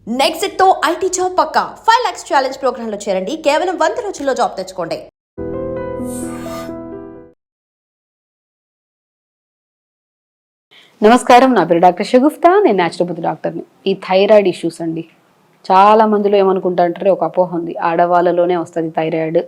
Next తో IT job పక్కా 5 lakhs challenge programme లో చేరండి. కేవలం 100 రోజుల్లో జాబ్ తెచ్చుకోండి. నమస్కారం, నా పేరు డాక్టర్ షగుఫ్తా. నేను న్యాచురోపతి డాక్టర్ని. ఈ థైరాయిడ్ ఇష్యూస్ అండి, చాలా మందిలో ఏమనుకుంటారంటే ఒక అపోహ ఉంది, ఆడవాళ్ళలోనే వస్తుంది థైరాయిడ్.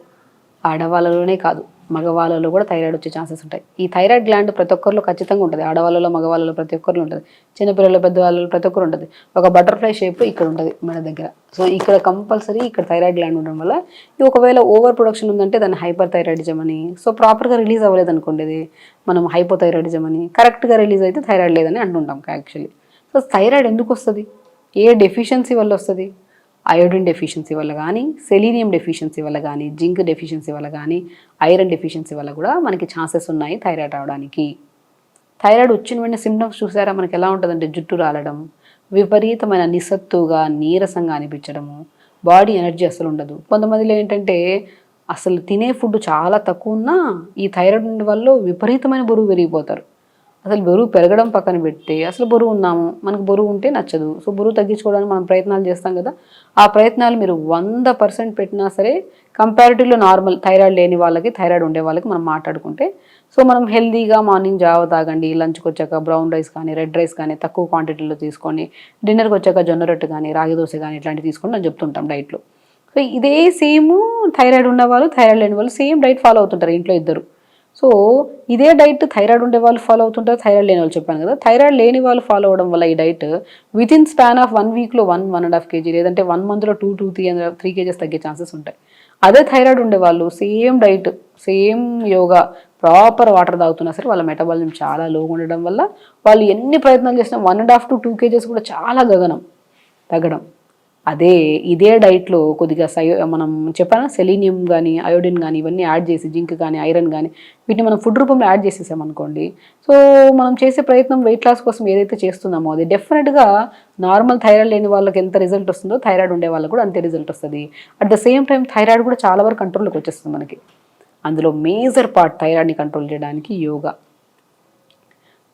ఆడవాళ్ళలోనే కాదు, మగవాళ్ళలో కూడా థైరాయిడ్ వచ్చే ఛాన్సెస్ ఉంటాయి. ఈ థైరాయిడ్ గ్లాండ్ ప్రతి ఒక్కరిలో ఖచ్చితంగా ఉంటుంది. ఆడవాళ్ళలో మగవాళ్ళలో ప్రతి ఒక్కరిలో ఉంటుంది. చిన్నపిల్లలు పెద్దవాళ్ళలో ప్రతి ఒక్కరు ఉంటుంది. ఒక బటర్ఫ్లై షేప్ ఇక్కడ ఉంటుంది మెడ దగ్గర. సో ఇక్కడ కంపల్సరీ ఇక్కడ థైరాయిడ్ గ్లాండ్ ఉండడం వల్ల ఇది ఒకవేళ ఓవర్ ప్రొడక్షన్ ఉందంటే దాన్ని హైపర్ థైరాయిడిజం అని, సో ప్రాపర్గా రిలీజ్ అవ్వలేదు అనుకోండి, ఇది మనం హైపోథైరాయిడిజం అని. కరెక్ట్గా రిలీజ్ అయితే థైరాయిడ్ లేదని అంటుంటాం యాక్చువల్లీ. సో థైరాయిడ్ ఎందుకు వస్తుంది? ఏ డెఫిషియన్సీ వల్ల వస్తుంది? అయోడిన్ డెఫిషియన్సీ వల్ల కానీ, సెలీనియం డెఫిషియన్సీ వల్ల కానీ, జింక్ డెఫిషియన్సీ వల్ల కానీ, ఐరన్ డెఫిషియన్సీ వల్ల కూడా మనకి ఛాన్సెస్ ఉన్నాయి థైరాయిడ్ రావడానికి. థైరాయిడ్ వచ్చిన వెంటనే సిమ్టమ్స్ చూసారా మనకి ఎలా ఉంటుందంటే, జుట్టు రాలడం, విపరీతమైన నిస్సత్తుగా నీరసంగా అనిపించడము, బాడీ ఎనర్జీ అసలు ఉండదు. కొంతమందిలో ఏంటంటే అసలు తినే ఫుడ్ చాలా తక్కువ ఉన్నా ఈ థైరాయిడ్ వల్ల విపరీతమైన బరువు పెరిగిపోతారు. అసలు బరువు పెరగడం పక్కన పెడితే అసలు బరువు ఉన్నాము, మనకు బరువు ఉంటే నచ్చదు. సో బరువు తగ్గించుకోవడానికి మనం ప్రయత్నాలు చేస్తాం కదా, ఆ ప్రయత్నాలు మీరు 100% పెట్టినా సరే కంపారిటివ్లో నార్మల్ థైరాయిడ్ లేని వాళ్ళకి, థైరాయిడ్ ఉండే వాళ్ళకి మనం మాట్లాడుకుంటే, సో మనం హెల్దీగా మార్నింగ్ జావ తాగండి, లంచ్కి వచ్చాక బ్రౌన్ రైస్ కానీ రెడ్ రైస్ కానీ తక్కువ క్వాంటిటీలో తీసుకోండి, డిన్నర్కి వచ్చాక జొన్న రొట్టె కానీ రాగి దోశ కానీ ఇట్లాంటివి తీసుకోండి అని చెప్తుంటాం డైట్లో. సో ఇదే సేమ్ థైరాయిడ్ ఉన్నవాళ్ళు థైరాయిడ్ లేని వాళ్ళు సేమ్ డైట్ ఫాలో అవుతుంటారు ఇంట్లో ఇద్దరు. సో ఇదే డైట్ థైరాయిడ్ ఉండే వాళ్ళు ఫాలో అవుతుంటారు, థైరాయిడ్ లేని వాళ్ళు చెప్పాను కదా. థైరాయిడ్ లేని వాళ్ళు ఫాలో అవడం వల్ల ఈ డైట్ వితిన్ స్పాన్ ఆఫ్ 1 వీక్లో 1.5 kg, లేదంటే 1 monthలో 2-3 kgs తగ్గే ఛాన్సెస్ ఉంటాయి. అదే థైరాయిడ్ ఉండే వాళ్ళు same diet, same yoga, proper water తాగుతున్నా సరే వాళ్ళ మెటబాలిజం చాలా లోగా ఉండడం వల్ల వాళ్ళు ఎన్ని ప్రయత్నాలు చేసినా 1.5 to 2 kgs కూడా చాలా తగ్గడం. అదే ఇదే డైట్లో కొద్దిగా మనం చెప్పాను సెలీనియం కానీ అయోడిన్ కానీ ఇవన్నీ యాడ్ చేసి, జింక్ కానీ ఐరన్ కానీ వీటిని మనం ఫుడ్ రూపంలో యాడ్ చేసేసామనుకోండి, సో మనం చేసే ప్రయత్నం వెయిట్ లాస్ కోసం ఏదైతే చేస్తున్నామో అది డెఫినెట్గా నార్మల్ థైరాయిడ్ లేని వాళ్ళకి ఎంత రిజల్ట్ వస్తుందో థైరాయిడ్ ఉండే వాళ్ళకి కూడా అంతే రిజల్ట్ వస్తుంది. At the same time thyroid కూడా చాలా వరకు కంట్రోల్లోకి వచ్చేస్తుంది మనకి. అందులో మేజర్ పార్ట్ థైరాయిడ్ని కంట్రోల్ చేయడానికి యోగా.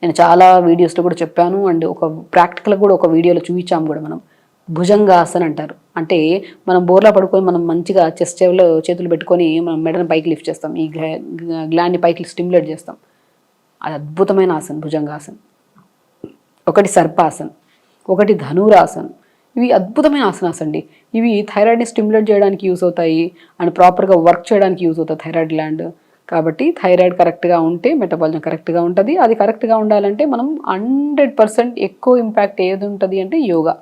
నేను చాలా వీడియోస్లో కూడా చెప్పాను, అండ్ ఒక ప్రాక్టికల్గా కూడా ఒక వీడియోలో చూపించాము కూడా. మనం భుజంగాసన అంటారు, అంటే మనం బోర్లా పడుకొని మనం మంచిగా చెస్ట్ లెవెల్లో చేతులు పెట్టుకొని మనం మెడని పైకి లిఫ్ట్ చేస్తాం, ఈ గ్లాండ్ని పైకి స్టిమ్యులేట్ చేస్తాం. అది అద్భుతమైన ఆసన్ భుజంగాసన్. ఒకటి సర్పాసన్, ఒకటి ధనురాసన్. ఇవి అద్భుతమైన ఆసనాస్ అండి. ఇవి థైరాయిడ్ని స్టిమ్యులేట్ చేయడానికి యూస్ అవుతాయి అండ్ ప్రాపర్గా వర్క్ చేయడానికి యూస్ అవుతాయి థైరాయిడ్ గ్లాండ్. కాబట్టి థైరాయిడ్ కరెక్ట్గా ఉంటే మెటబాలిజం కరెక్ట్గా ఉంటుంది. అది కరెక్ట్గా ఉండాలంటే మనం 100% ఎక్కువ ఇంపాక్ట్ ఏది ఉంటుంది అంటే యోగా.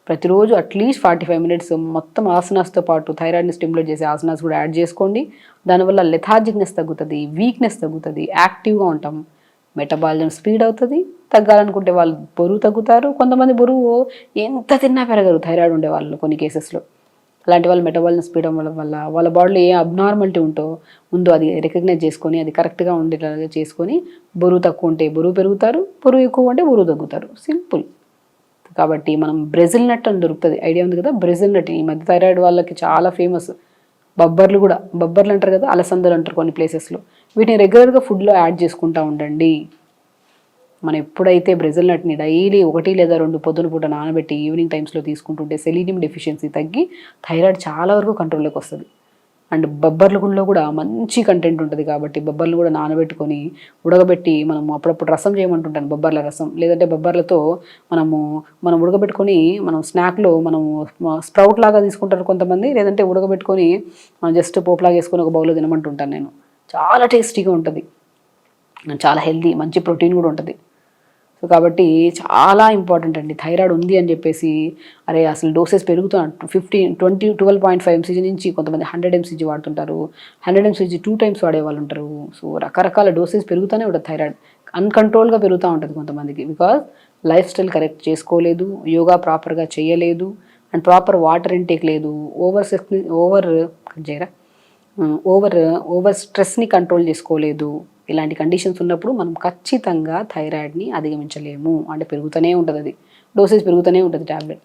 ప్రతిరోజు అట్లీస్ట్ 45 minutes మొత్తం ఆసనాస్తో పాటు థైరాయిడ్ని స్టిమ్యులేట్ చేసే ఆసనాస్ కూడా యాడ్ చేసుకోండి. దానివల్ల లెథార్జిక్నెస్ తగ్గుతుంది, వీక్నెస్ తగ్గుతుంది, యాక్టివ్గా ఉంటాం, మెటబాలిజం స్పీడ్ అవుతుంది. తగ్గాలనుకుంటే వాళ్ళు బరువు తగ్గుతారు. కొంతమంది బరువు ఎంత తిన్నా పెరగరు థైరాయిడ్ ఉండే వాళ్ళు కొన్ని కేసెస్లో. అలాంటి వాళ్ళు మెటబాలిజం స్పీడ్ అవ్వడం వల్ల వాళ్ళ బాడీలో ఏ అబ్నార్మాలిటీ ఉందో అది రికగ్నైజ్ చేసుకొని అది కరెక్ట్గా ఉండేలాగా చేసుకొని, బరువు తక్కువ ఉంటే బరువు పెరుగుతారు, బరువు ఎక్కువ ఉంటే బరువు తగ్గుతారు. సింపుల్. కాబట్టి మనం బ్రెజిల్ నట్ అని దొరుకుతుంది, ఐడియా ఉంది కదా బ్రెజిల్ నట్. ఈ మధ్య థైరాయిడ్ వాళ్ళకి చాలా ఫేమస్. బొబ్బర్లు కూడా, బొబ్బర్లు అంటారు కదా, అలసందలు అంటారు కొన్ని ప్లేసెస్లో. వీటిని రెగ్యులర్గా ఫుడ్లో యాడ్ చేసుకుంటూ ఉండండి. మనం ఎప్పుడైతే బ్రెజిల్ నట్ని డైలీ 1 లేదా 2 పొద్దున పూట నానబెట్టి ఈవినింగ్ టైమ్స్లో తీసుకుంటుంటే సెలీనియం డెఫిషియన్సీ తగ్గి థైరాయిడ్ చాలా వరకు కంట్రోల్లోకి వస్తుంది. అండ్ బొబ్బర్లలో కూడా మంచి కంటెంట్ ఉంటుంది కాబట్టి బొబ్బర్లు కూడా నానబెట్టుకొని ఉడకబెట్టి మనం అప్పుడప్పుడు రసం చేయమంటుంటాను, బొబ్బర్ల రసం. లేదంటే బొబ్బర్లతో మనం ఉడకబెట్టుకొని మనం స్నాక్లో మనం స్ప్రౌట్ లాగా తీసుకుంటారు కొంతమంది, లేదంటే ఉడకబెట్టుకొని మనం జస్ట్ పోపులాగా వేసుకొని ఒక బౌల్లో తినమంటుంటాను నేను. చాలా టేస్టీగా ఉంటుంది, చాలా హెల్దీ, మంచి ప్రోటీన్ కూడా ఉంటుంది. సో కాబట్టి చాలా ఇంపార్టెంట్ అండి. థైరాయిడ్ ఉంది అని చెప్పేసి అరే అసలు డోసెస్ పెరుగుతున్నా 12.5 mcg నుంచి కొంతమంది 100 mcg వాడుతుంటారు, 100 mcg 2 times వాడేవాళ్ళు ఉంటారు. సో రకరకాల డోసెస్ పెరుగుతూనే ఉంటుంది. థైరాయిడ్ అన్కంట్రోల్గా పెరుగుతూ ఉంటుంది కొంతమందికి, బికాజ్ లైఫ్ స్టైల్ కరెక్ట్ చేసుకోలేదు, యోగా ప్రాపర్గా చేయలేదు, అండ్ ప్రాపర్ వాటర్ ఇంటేక్ లేదు, ఓవర్ స్ట్రెస్ని కంట్రోల్ చేసుకోలేదు. ఇలాంటి కండిషన్స్ ఉన్నప్పుడు మనం ఖచ్చితంగా థైరాయిడ్ని అధిగమించలేము. అంటే పెరుగుతూనే ఉంటుంది, అది డోసేజ్ పెరుగుతూనే ఉంటుంది ట్యాబ్లెట్.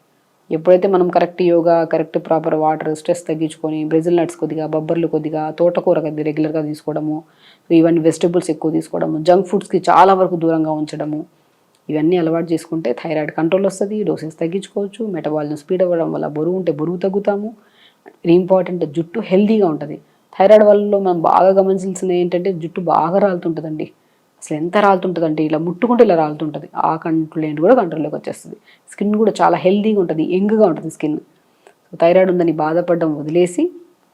ఎప్పుడైతే మనం correct yoga, correct proper water, stress తగ్గించుకొని బ్రెజిల్ నట్స్ కొద్దిగా, బొబ్బర్లు కొద్దిగా, తోటకూర కొద్దిగా రెగ్యులర్గా తీసుకోవడము, ఇవన్నీ వెజిటబుల్స్ ఎక్కువ తీసుకోవడము, జంక్ ఫుడ్స్కి చాలా వరకు దూరంగా ఉంచడము, ఇవన్నీ అలవాటు చేసుకుంటే థైరాయిడ్ కంట్రోల్ వస్తుంది, డోసెస్ తగ్గించుకోవచ్చు, మెటబాలిజం స్పీడ్ అవ్వడం వల్ల బరువు ఉంటే బరువు తగ్గుతాము. వెరీ ఇంపార్టెంట్, జుట్టు హెల్తీగా ఉంటుంది. థైరాయిడ్ వల్ల మనం బాగా గమనించాల్సింది ఏంటంటే జుట్టు బాగా రాలుతుంటుందండి. అసలు ఎంత రాలుతుంటుందంటే ఇలా ముట్టుకుంటే ఇలా రాలుతుంటుంది. ఆ కంప్లైంట్ కూడా కంట్రోల్లోకి వచ్చేస్తుంది. స్కిన్ కూడా చాలా హెల్తీగా ఉంటుంది, యంగ్గా ఉంటుంది స్కిన్. సో థైరాయిడ్ ఉందని బాధపడడం వదిలేసి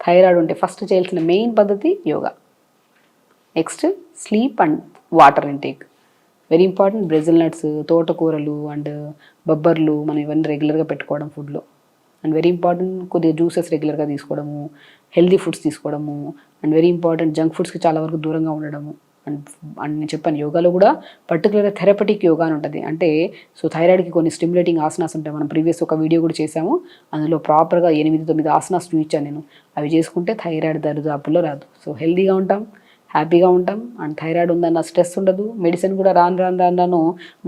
థైరాయిడ్ ఉంటే ఫస్ట్ చేయాల్సిన మెయిన్ పద్ధతి yoga. Next sleep and water intake very important. Brazil nuts, తోటకూరలు అండ్ బొబ్బర్లు మనం ఇవన్నీ రెగ్యులర్గా పెట్టుకోవడం ఫుడ్లో. అండ్ వెరీ ఇంపార్టెంట్ కొద్దిగా జ్యూసెస్ రెగ్యులర్గా తీసుకోవడము, హెల్దీ ఫుడ్స్ తీసుకోవడము. అండ్ వెరీ ఇంపార్టెంట్ జంక్ ఫుడ్స్కి చాలా వరకు దూరంగా ఉండడము. అండ్ నేను చెప్పాను యోగాలో కూడా పర్టికులర్గా థెరపటిక్ యోగా అని ఉంటుంది. అంటే సో థైరాయిడ్కి కొన్ని స్టిమ్యులేటింగ్ ఆసనాస్ ఉంటాయి. మనం ప్రీవియస్ ఒక వీడియో కూడా చేసాము, అందులో ప్రాపర్గా 8-9 ఆసనాస్ చూపించాను నేను. అవి చేసుకుంటే థైరాయిడ్ దరిదాపుల్లో రాదు. సో హెల్దీగా ఉంటాం, హ్యాపీగా ఉంటాం. అండ్ థైరాయిడ్ ఉందన్న స్ట్రెస్ ఉండదు. మెడిసిన్ కూడా రాను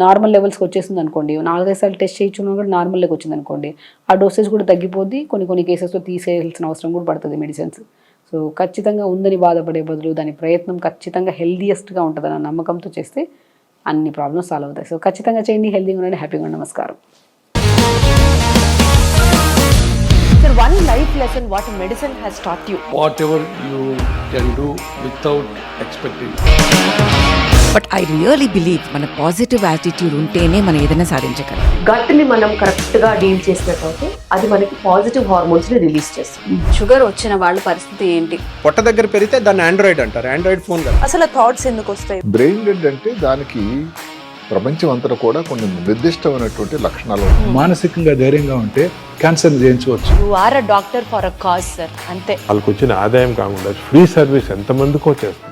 నార్మల్ లెవెల్స్కి వచ్చేసింది అనుకోండి, 4-5 సార్లు టెస్ట్ చేయించుకున్నా కూడా నార్మల్లోకి వచ్చింది అనుకోండి, ఆ డోసేజ్ కూడా తగ్గిపోద్ది. కొన్ని కేసెస్లో తీసేయాల్సిన అవసరం కూడా పడుతుంది మెడిసిన్స్. సో ఖచ్చితంగా ఉందని బాధపడే బదులు దాని ప్రయత్నం ఖచ్చితంగా హెల్దీయెస్ట్గా ఉంటుందన్న నమ్మకంతో చేస్తే అన్ని ప్రాబ్లమ్స్ సాల్వ్ అవుతాయి. సో ఖచ్చితంగా చేయండి, హెల్దీగా ఉండండి, హ్యాపీగా ఉండండి. నమస్కారం. Sir, one life lesson what medicine has taught you. Whatever you can do without expecting. But I really believe మన పాజిటివ్ యాటిట్యూడ్ ఉంటేనే మనం ఏదైనా సాధించగలం. గట్ని మనం కరెక్ట్గా డీల్ చేసినట్లయితే అది మనకి పాజిటివ్ హార్మోన్స్ని రిలీజ్ చేస్తుంది. షుగర్ వచ్చిన వాళ్ళ పరిస్థితి ఏంటి? పొట్ట దగ్గర పెరిగితే దాన్ని ఆండ్రాయిడ్ అంటారు, ఆండ్రాయిడ్ ఫోన్ కదా. అసలు థాట్స్ ఎందుకు వస్తాయి? బ్రెయిన్ డెడ్ అంటే దానికి ప్రపంచం అంతా కూడా కొన్ని నిర్దిష్టమైనటువంటి లక్షణాలు ఉన్నాయి. మానసికంగా ధైర్యంగా ఉంటే క్యాన్సర్ జయించవచ్చు. You are a doctor for a cause, sir. అంతే. వాళ్ళకి వచ్చిన ఆదాయం కాకుండా ఫ్రీ సర్వీస్ ఎంతమందికో చేస్తుంది.